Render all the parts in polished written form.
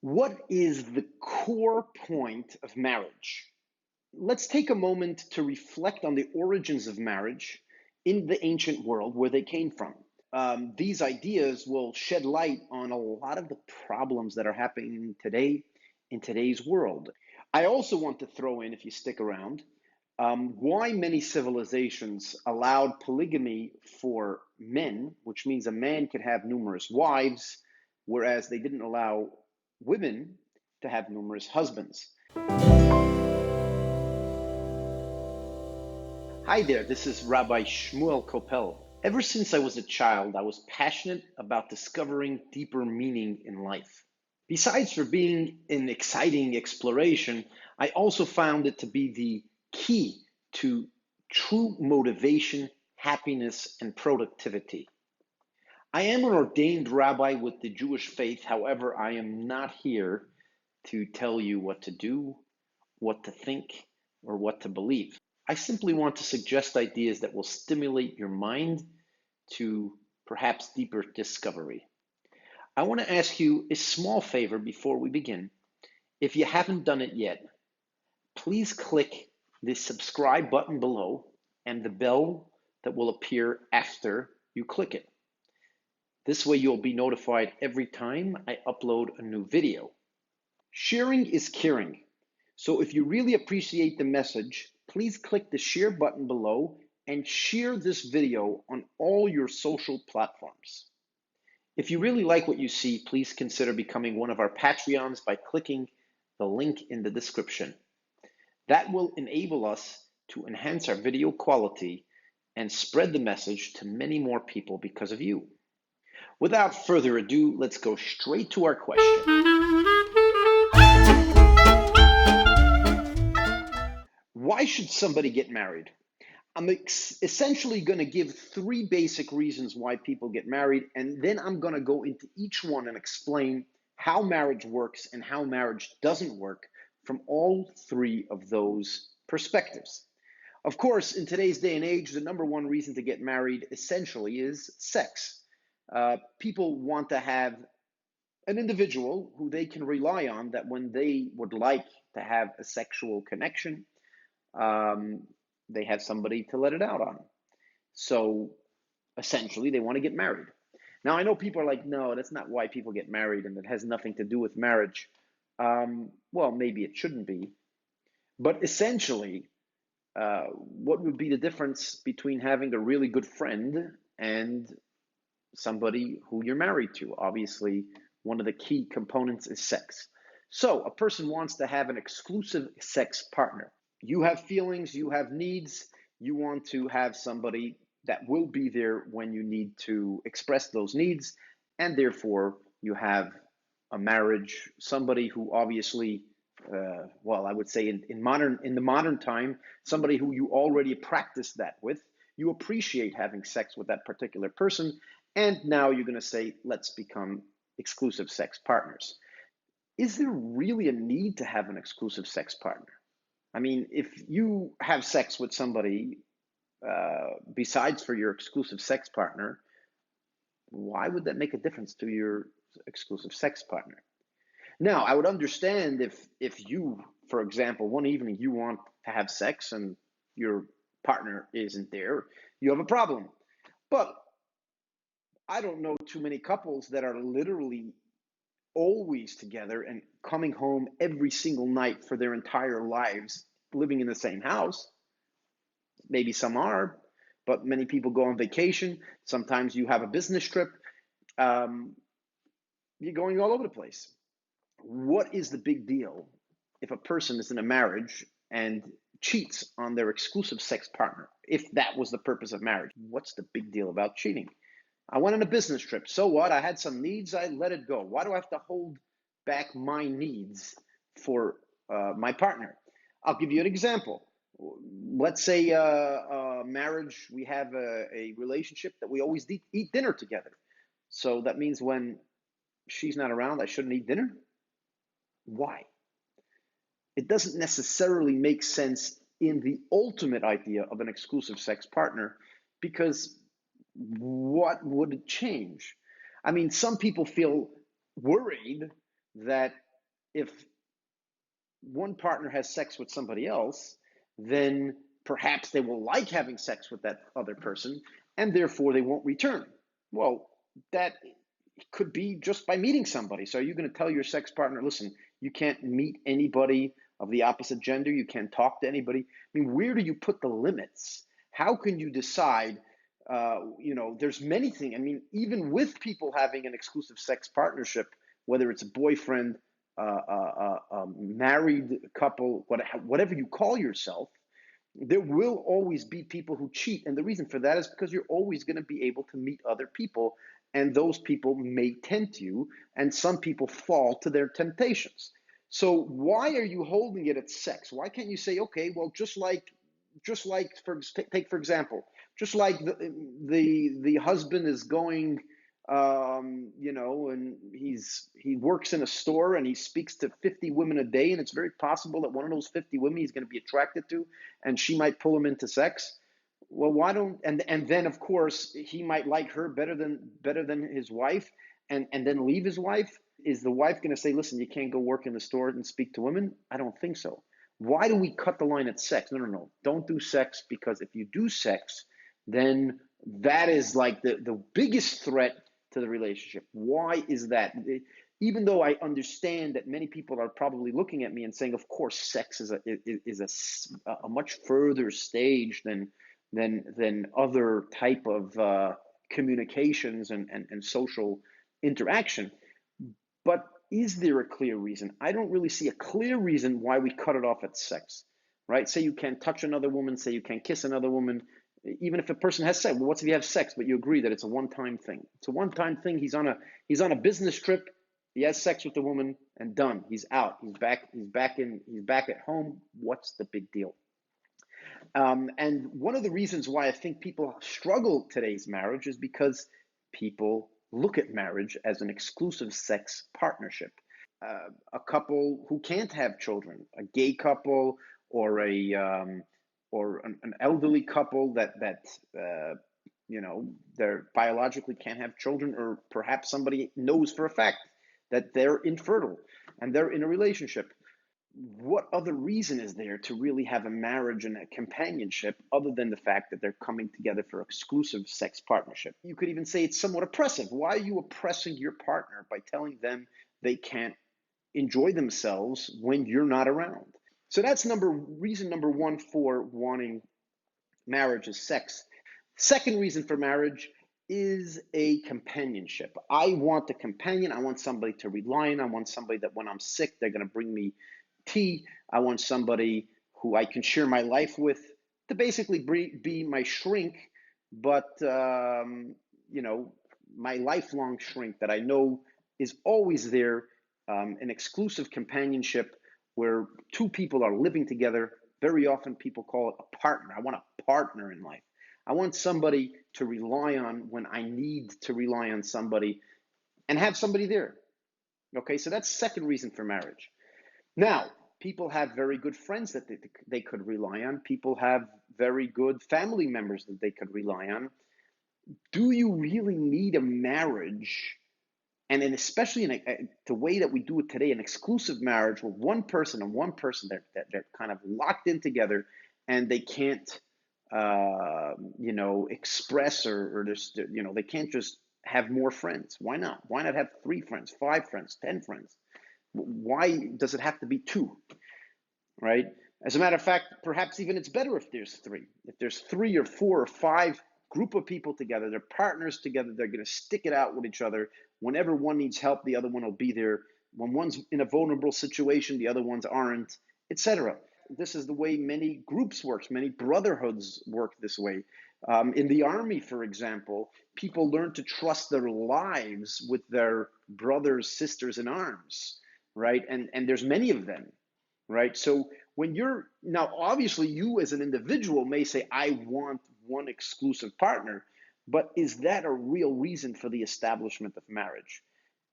What is the core point of marriage? Let's take a moment to reflect on the origins of marriage in the ancient world, where they came from. These ideas will shed light on a lot of the problems that are happening today in today's world. I also want to throw in, if you stick around, why many civilizations allowed polygamy for men, which means a man could have numerous wives, whereas they didn't allow women to have numerous husbands. Hi there, this is Rabbi Shmuel Kopel. Ever since I was a child, I was passionate about discovering deeper meaning in life. Besides for being an exciting exploration, I also found it to be the key to true motivation, happiness, and productivity. I am an ordained rabbi with the Jewish faith. However, I am not here to tell you what to do, what to think, or what to believe. I simply want to suggest ideas that will stimulate your mind to perhaps deeper discovery. I want to ask you a small favor before we begin. If you haven't done it yet, please click the subscribe button below and the bell that will appear after you click it. This way you'll be notified every time I upload a new video. Sharing is caring. So if you really appreciate the message, please click the share button below and share this video on all your social platforms. If you really like what you see, please consider becoming one of our Patreons by clicking the link in the description. That will enable us to enhance our video quality and spread the message to many more people because of you. Without further ado, let's go straight to our question. Why should somebody get married? I'm essentially going to give three basic reasons why people get married, and then I'm going to go into each one and explain how marriage works and how marriage doesn't work from all three of those perspectives. Of course, in today's day and age, the number one reason to get married essentially is sex. People want to have an individual who they can rely on, that when they would like to have a sexual connection, they have somebody to let it out on. So essentially, they want to get married. Now, I know people are like, no, that's not why people get married, and it has nothing to do with marriage. Well, maybe it shouldn't be. But essentially, what would be the difference between having a really good friend and somebody who you're married to? Obviously, one of the key components is sex. So a person wants to have an exclusive sex partner. You have feelings, you have needs, you want to have somebody that will be there when you need to express those needs, and therefore you have a marriage, somebody who obviously, I would say in the modern time, somebody who you already practice that with. You appreciate having sex with that particular person, and now you're going to say, let's become exclusive sex partners. Is there really a need to have an exclusive sex partner? I mean, if you have sex with somebody besides for your exclusive sex partner, why would that make a difference to your exclusive sex partner? Now, I would understand if you, for example, one evening you want to have sex and your partner isn't there, you have a problem. But I don't know too many couples that are literally always together and coming home every single night for their entire lives, living in the same house. Maybe some are, but many people go on vacation. Sometimes you have a business trip. You're going all over the place. What is the big deal if a person is in a marriage and cheats on their exclusive sex partner? If that was the purpose of marriage, what's the big deal about cheating? I went on a business trip. So what? I had some needs. I let it go. Why do I have to hold back my needs for my partner? I'll give you an example. Let's say marriage, we have a relationship that we always eat dinner together. So that means when she's not around, I shouldn't eat dinner? Why? It doesn't necessarily make sense in the ultimate idea of an exclusive sex partner, because what would it change? I mean, some people feel worried that if one partner has sex with somebody else, then perhaps they will like having sex with that other person, and therefore they won't return. Well, that could be just by meeting somebody. So are you going to tell your sex partner, listen, you can't meet anybody of the opposite gender, you can't talk to anybody? I mean, where do you put the limits? How can you decide? There's many things. I mean, even with people having an exclusive sex partnership, whether it's a boyfriend, married couple, whatever you call yourself, there will always be people who cheat. And the reason for that is because you're always going to be able to meet other people, and those people may tempt you, and some people fall to their temptations. So why are you holding it at sex? Why can't you say, okay, well, take for example, just like the husband is going, and he works in a store and he speaks to 50 women a day, and it's very possible that one of those 50 women he's going to be attracted to, and she might pull him into sex. Well, why don't and then of course he might like her better than his wife, and then leave his wife. Is the wife going to say, listen, you can't go work in the store and speak to women? I don't think so. Why do we cut the line at sex? No. Don't do sex, because if you do sex, then that is like the biggest threat to the relationship. Why is that? Even though I understand that many people are probably looking at me and saying, of course, sex is a much further stage than other type of communications and social interaction. But is there a clear reason? I don't really see a clear reason why we cut it off at sex, right? Say you can't touch another woman, say you can't kiss another woman, even if a person has sex. Well, what's if you have sex, but you agree that it's a one-time thing? It's a one-time thing. He's on a business trip. He has sex with the woman, and done. He's out. He's back at home. What's the big deal? And one of the reasons why I think people struggle today's marriage is because people look at marriage as an exclusive sex partnership. A couple who can't have children, a gay couple, or an elderly couple that they're biologically can't have children, or perhaps somebody knows for a fact that they're infertile and they're in a relationship. What other reason is there to really have a marriage and a companionship other than the fact that they're coming together for exclusive sex partnership? You could even say it's somewhat oppressive. Why are you oppressing your partner by telling them they can't enjoy themselves when you're not around? So that's reason number one for wanting marriage is sex. Second reason for marriage is a companionship. I want a companion. I want somebody to rely on. I want somebody that when I'm sick, they're going to bring me tea. I want somebody who I can share my life with, to basically be my shrink, but my lifelong shrink that I know is always there. An exclusive companionship where two people are living together. Very often people call it a partner. I want a partner in life. I want somebody to rely on when I need to rely on somebody, and have somebody there. Okay, so that's second reason for marriage. Now, people have very good friends that they could rely on. People have very good family members that they could rely on. Do you really need a marriage? And then especially in the way that we do it today, an exclusive marriage with one person and one person that they're kind of locked in together, and they can't, express or just, they can't just have more friends. Why not? Why not have 3 friends, 5 friends, 10 friends? Why does it have to be 2, right? As a matter of fact, perhaps even it's better if there's 3. If there's 3 or 4 or 5 group of people together, they're partners together, they're going to stick it out with each other. Whenever one needs help, the other one will be there. When one's in a vulnerable situation, the other ones aren't, etc. This is the way many groups work, many brotherhoods work this way. In the army, for example, people learn to trust their lives with their brothers, sisters in arms, right? And there's many of them, right? So when you're now, obviously, you as an individual may say, I want one exclusive partner, but is that a real reason for the establishment of marriage?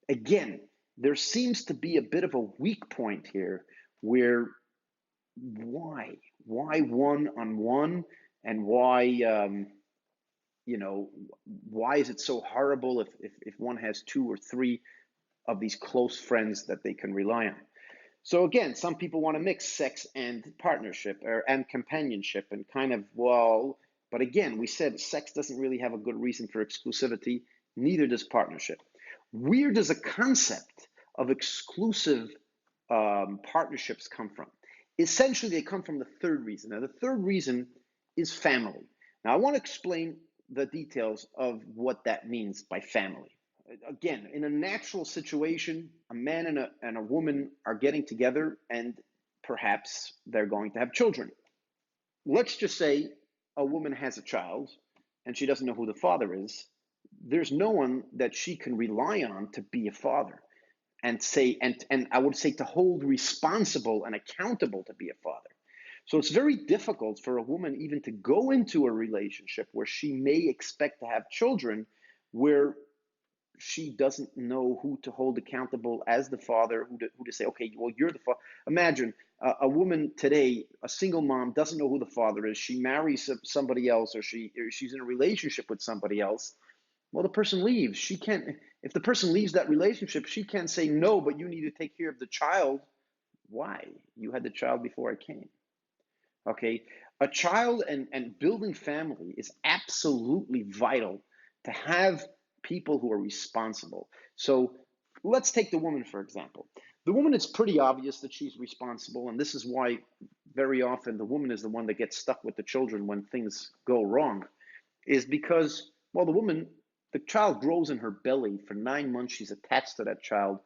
Again, there seems to be a bit of a weak point here where why one on one, and why why is it so horrible if one has 2 or 3 of these close friends that they can rely on? So again, some people want to mix sex and partnership and companionship and kind of, well, but again, we said sex doesn't really have a good reason for exclusivity, neither does partnership. Where does a concept of exclusive partnerships come from? Essentially, they come from the third reason. Now, the third reason is family. Now, I want to explain the details of what that means by family. Again, in a natural situation, a man and a woman are getting together and perhaps they're going to have children. Let's just say a woman has a child and she doesn't know who the father is. There's no one that she can rely on to be a father and say, and I would say to hold responsible and accountable to be a father. So it's very difficult for a woman even to go into a relationship where she may expect to have children, where she doesn't know who to hold accountable as the father, who to say, okay, well, you're the father. Imagine a woman today, a single mom, doesn't know who the father is. She marries somebody else, or she's in a relationship with somebody else. Well, the person leaves. She can't, if the person leaves that relationship, she can't say, no, but you need to take care of the child. Why? You had the child before I came. Okay. A child and building family is absolutely vital to have people who are responsible. So let's take the woman, for example. The woman, it's pretty obvious that she's responsible, and this is why very often the woman is the one that gets stuck with the children when things go wrong, is because, well, the child grows in her belly. For 9 months, she's attached to that child.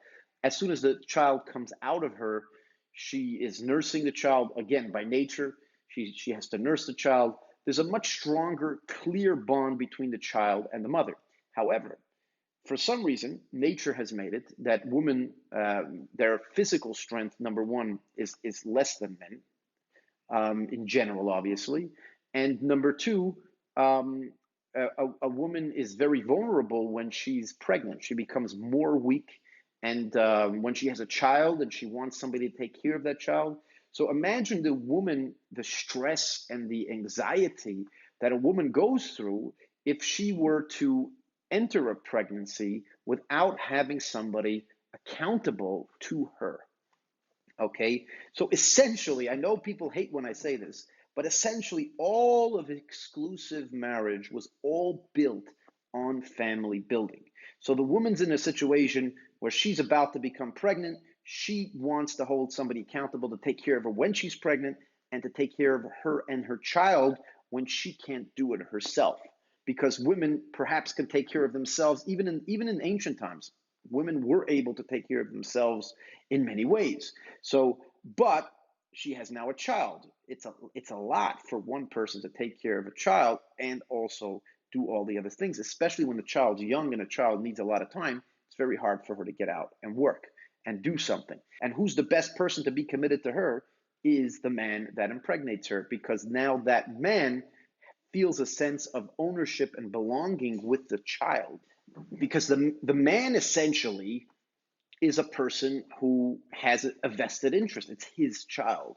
As soon as the child comes out of her, she is nursing the child. Again, by nature, she has to nurse the child. There's a much stronger, clear bond between the child and the mother. However, for some reason, nature has made it that women, their physical strength, number one, is less than men, in general, obviously. And number two, a woman is very vulnerable when she's pregnant. She becomes more weak. And when she has a child and she wants somebody to take care of that child. So imagine the woman, the stress and the anxiety that a woman goes through if she were to enter a pregnancy without having somebody accountable to her. Okay, so essentially, I know people hate when I say this, but essentially, all of exclusive marriage was all built on family building. So the woman's in a situation where she's about to become pregnant. She wants to hold somebody accountable to take care of her when she's pregnant and to take care of her and her child when she can't do it herself. Because women perhaps can take care of themselves even in ancient times. Women were able to take care of themselves in many ways. So, but she has now a child. It's a lot for one person to take care of a child and also do all the other things, especially when the child's young and a child needs a lot of time. It's very hard for her to get out and work and do something. And who's the best person to be committed to her is the man that impregnates her, because now that man feels a sense of ownership and belonging with the child, because the man essentially is a person who has a vested interest. It's his child.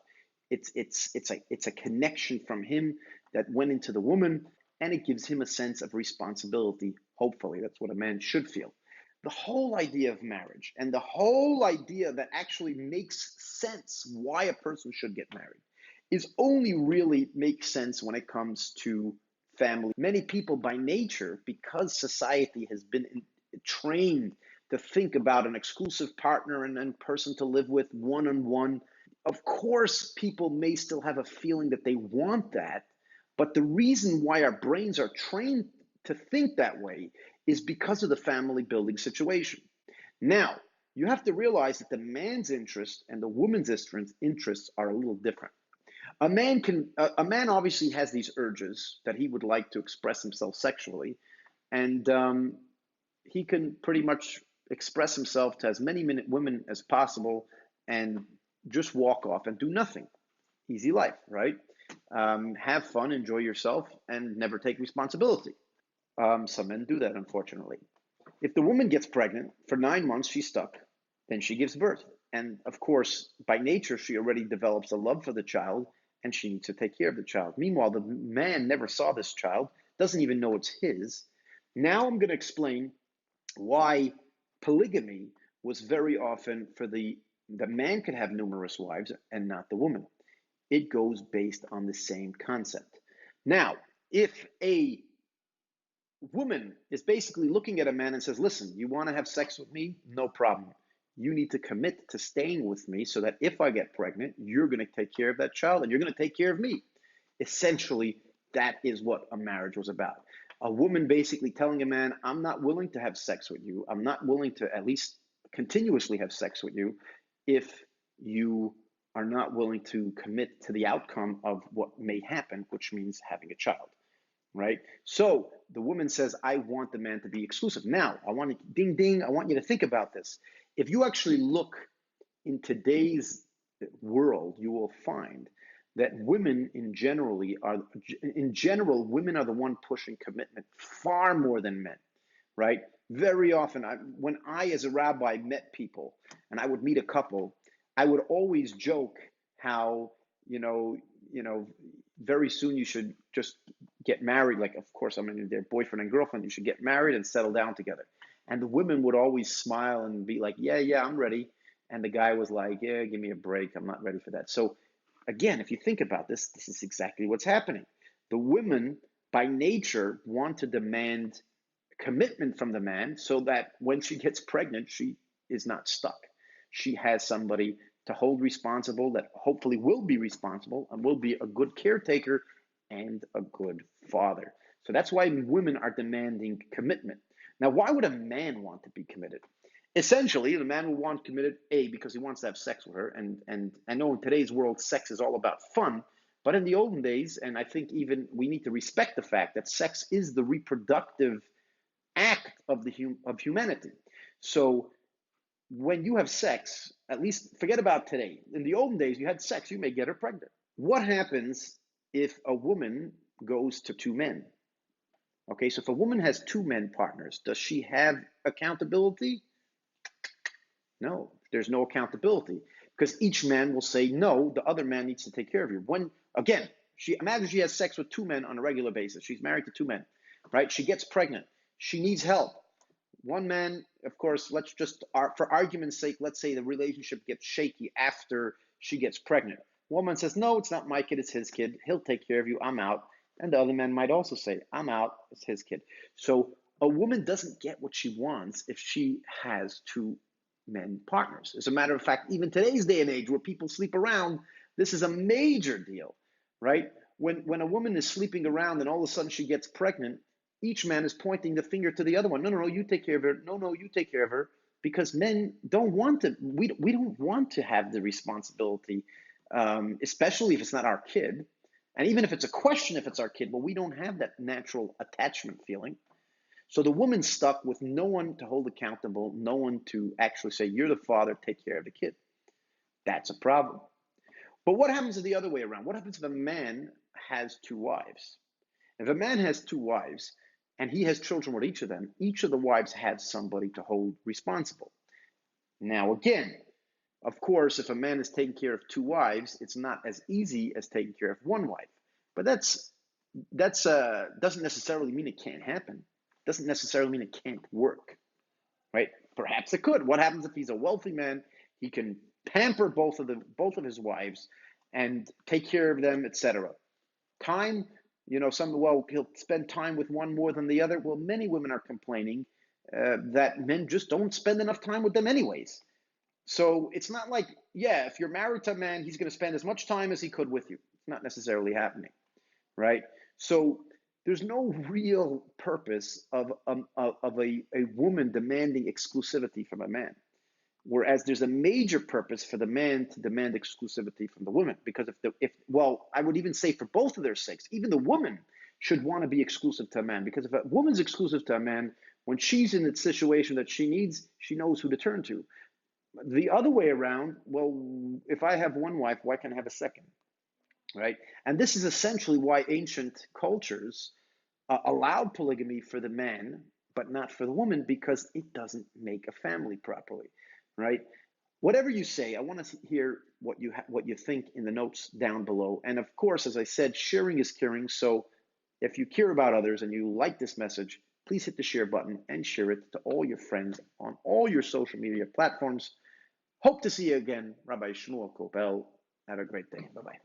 It's a connection from him that went into the woman, and it gives him a sense of responsibility. Hopefully, that's what a man should feel. The whole idea of marriage and the whole idea that actually makes sense why a person should get married is only really makes sense when it comes to family. Many people by nature, because society has been trained to think about an exclusive partner and person to live with one-on-one, of course, people may still have a feeling that they want that. But the reason why our brains are trained to think that way is because of the family building situation. Now, you have to realize that the man's interest and the woman's interests are a little different. A man obviously has these urges that he would like to express himself sexually, and he can pretty much express himself to as many women as possible and just walk off and do nothing. Easy life, right? Have fun, enjoy yourself, and never take responsibility. Some men do that, unfortunately. If the woman gets pregnant, for 9 months she's stuck, then she gives birth. And of course, by nature, she already develops a love for the child and she needs to take care of the child. Meanwhile, the man never saw this child, doesn't even know it's his. Now I'm going to explain why polygamy was very often for the The man could have numerous wives and not the woman. It goes based on the same concept. Now, if a woman is basically looking at a man and says, listen, you want to have sex with me? No problem. You need to commit to staying with me so that if I get pregnant, you're going to take care of that child and you're going to take care of me. Essentially, that is what a marriage was about. A woman basically telling a man, I'm not willing to have sex with you. I'm not willing to at least continuously have sex with you if you are not willing to commit to the outcome of what may happen, which means having a child, right? So the woman says, I want the man to be exclusive. Now, I want to, ding, ding, I want you to think about this. If you actually look in today's world, you will find that women in general, women are the one pushing commitment far more than men, right? Very often, when I, as a rabbi, met people and I would meet a couple, I would always joke how, you know, very soon you should just get married. Like, of course, I mean, their boyfriend and girlfriend, you should get married and settle down together. And the women would always smile and be like, yeah, I'm ready. And the guy was like, yeah, give me a break. I'm not ready for that. So again, if you think about this, this is exactly what's happening. The women, by nature, want to demand commitment from the man so that when she gets pregnant, she is not stuck. She has somebody to hold responsible that hopefully will be responsible and will be a good caretaker and a good father. So that's why women are demanding commitment. Now, why would a man want to be committed? Essentially, the man will want committed, because he wants to have sex with her. And I know in today's world, sex is all about fun. But in the olden days, and I think even we need to respect the fact that sex is the reproductive act of humanity. So when you have sex, at least forget about today. In the olden days, you had sex, you may get her pregnant. What happens if a woman goes to two men? Okay, so if a woman has two men partners, does she have accountability? No, there's no accountability because each man will say, no, the other man needs to take care of you. When, again, imagine she has sex with two men on a regular basis. She's married to two men, right? She gets pregnant. She needs help. One man, of course, let's just, for argument's sake, let's say the relationship gets shaky after she gets pregnant. One man says, no, it's not my kid, it's his kid. He'll take care of you. I'm out. And the other man might also say, I'm out, it's his kid. So a woman doesn't get what she wants if she has two men partners. As a matter of fact, even today's day and age where people sleep around, this is a major deal, right? When a woman is sleeping around and all of a sudden she gets pregnant, each man is pointing the finger to the other one. No, you take care of her. No, you take care of her. Because men don't want to, we don't want to have the responsibility, especially if it's not our kid. And even if it's a question if it's our kid, but we don't have that natural attachment feeling. So the woman's stuck with no one to hold accountable, no one to actually say, you're the father, take care of the kid. That's a problem. But what happens the other way around? What happens if a man has two wives? If a man has two wives and he has children with each of them, each of the wives has somebody to hold responsible. Now, again, of course, if a man is taking care of two wives, it's not as easy as taking care of one wife. But that's doesn't necessarily mean it can't happen. Doesn't necessarily mean it can't work, right? Perhaps it could. What happens if he's a wealthy man? He can pamper both of his wives and take care of them, etc. Time, he'll spend time with one more than the other. Well, many women are complaining that men just don't spend enough time with them anyways. So it's not like, if you're married to a man, he's going to spend as much time as he could with you. It's not necessarily happening, right? So there's no real purpose of a woman demanding exclusivity from a man. Whereas there's a major purpose for the man to demand exclusivity from the woman. Because I would even say for both of their sakes, even the woman should want to be exclusive to a man. Because if a woman's exclusive to a man, when she's in the situation that she needs, she knows who to turn to. The other way around, well, if I have one wife, why can't I have a second? Right? And this is essentially why ancient cultures allowed polygamy for the man, but not for the woman, because it doesn't make a family properly, right? Whatever you say, I want to hear what you think in the notes down below. And of course, as I said, sharing is caring. So if you care about others and you like this message, please hit the share button and share it to all your friends on all your social media platforms. Hope to see you again, Rabbi Shmuel Kopel. Have a great day. Bye bye.